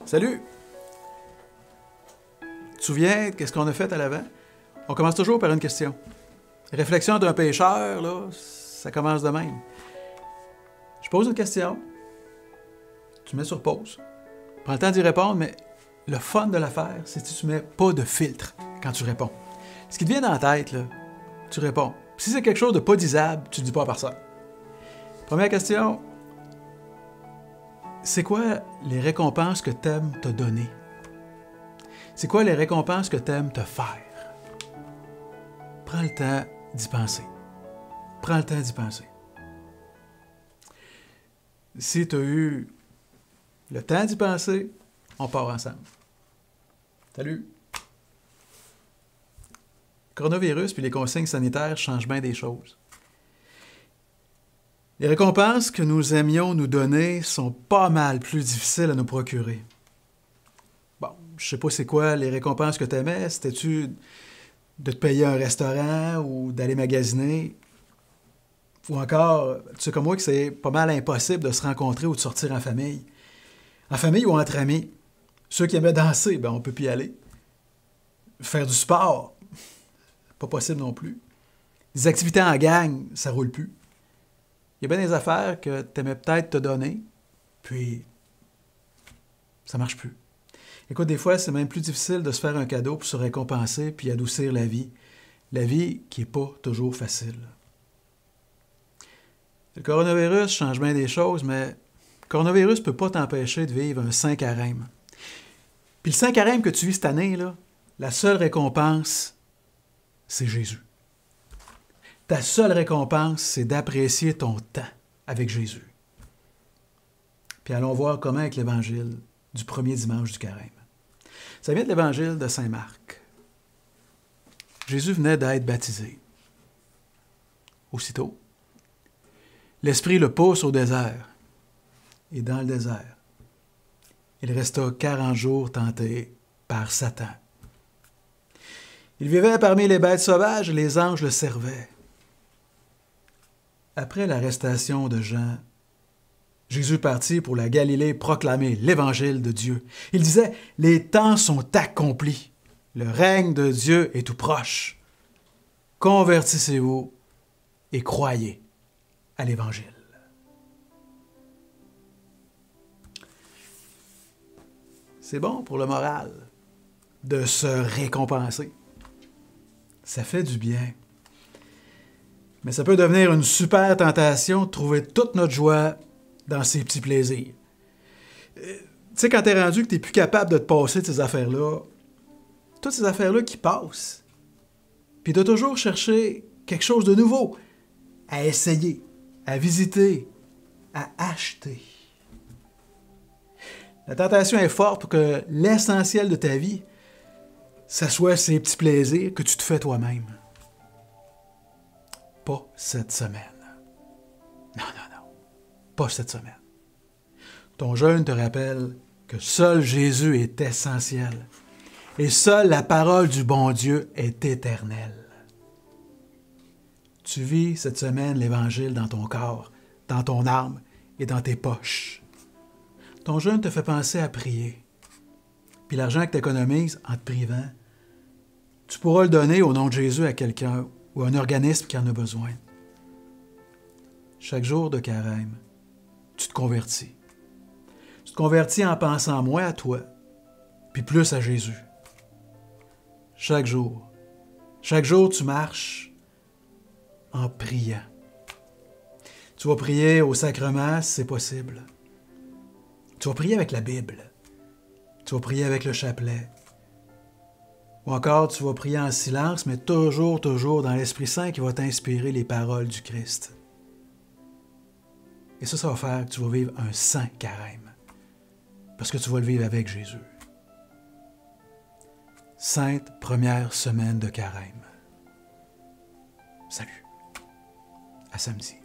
Salut! Tu te souviens qu'est-ce qu'on a fait à l'avant? On commence toujours par une question. Réflexion d'un pécheur, là, ça commence de même. Je pose une question, tu mets sur pause, prends le temps d'y répondre, mais le fun de l'affaire, c'est que tu mets pas de filtre quand tu réponds. Ce qui te vient dans la tête, là, tu réponds. Si c'est quelque chose de pas disable, tu ne dis pas à personne. Première question, c'est quoi les récompenses que tu aimes te donner? C'est quoi les récompenses que tu aimes te faire? Prends le temps d'y penser. Prends le temps d'y penser. Si tu as eu le temps d'y penser, on part ensemble. Salut! Le coronavirus puis les consignes sanitaires changent bien des choses. Les récompenses que nous aimions nous donner sont pas mal plus difficiles à nous procurer. Bon, je sais pas c'est quoi les récompenses que tu aimais. C'était-tu de te payer un restaurant ou d'aller magasiner? Ou encore, tu sais comme moi que c'est pas mal impossible de se rencontrer ou de sortir en famille. En famille ou entre amis. Ceux qui aimaient danser, ben on peut plus y aller. Faire du sport, pas possible non plus. Des activités en gang, ça roule plus. Il y a bien des affaires que tu aimais peut-être te donner, puis ça marche plus. Écoute, des fois, c'est même plus difficile de se faire un cadeau pour se récompenser puis adoucir la vie. La vie qui n'est pas toujours facile. Le coronavirus change bien des choses, mais le coronavirus ne peut pas t'empêcher de vivre un saint carême. Puis le saint carême que tu vis cette année, là, la seule récompense, c'est Jésus. Ta seule récompense, c'est d'apprécier ton temps avec Jésus. Puis allons voir comment avec l'Évangile du premier dimanche du carême. Ça vient de l'Évangile de Saint Marc. Jésus venait d'être baptisé. Aussitôt, l'Esprit le pousse au désert. Et dans le désert, il resta 40 jours tenté par Satan. Il vivait parmi les bêtes sauvages et les anges le servaient. Après l'arrestation de Jean, Jésus partit pour la Galilée proclamer l'Évangile de Dieu. Il disait, « Les temps sont accomplis. Le règne de Dieu est tout proche. Convertissez-vous et croyez à l'Évangile. » C'est bon pour le moral de se récompenser. Ça fait du bien. Mais ça peut devenir une super tentation de trouver toute notre joie dans ces petits plaisirs. Tu sais, quand t'es rendu que t'es plus capable de te passer de ces affaires-là, toutes ces affaires-là qui passent, puis de toujours chercher quelque chose de nouveau à essayer, à visiter, à acheter. La tentation est forte pour que l'essentiel de ta vie, ça soit ces petits plaisirs que tu te fais toi-même. Pas cette semaine. Non. Pas cette semaine. Ton jeûne te rappelle que seul Jésus est essentiel et seule la parole du bon Dieu est éternelle. Tu vis cette semaine l'Évangile dans ton corps, dans ton âme et dans tes poches. Ton jeûne te fait penser à prier. Puis l'argent que tu économises en te privant, tu pourras le donner au nom de Jésus à quelqu'un ou à un organisme qui en a besoin. Chaque jour de carême, tu te convertis. Tu te convertis en pensant moins à toi, puis plus à Jésus. Chaque jour, tu marches en priant. Tu vas prier au sacrement si c'est possible. Tu vas prier avec la Bible. Tu vas prier avec le chapelet. Ou encore, tu vas prier en silence, mais toujours dans l'Esprit Saint qui va t'inspirer les paroles du Christ. Et ça va faire que tu vas vivre un saint carême. Parce que tu vas le vivre avec Jésus. Sainte première semaine de carême. Salut. À samedi.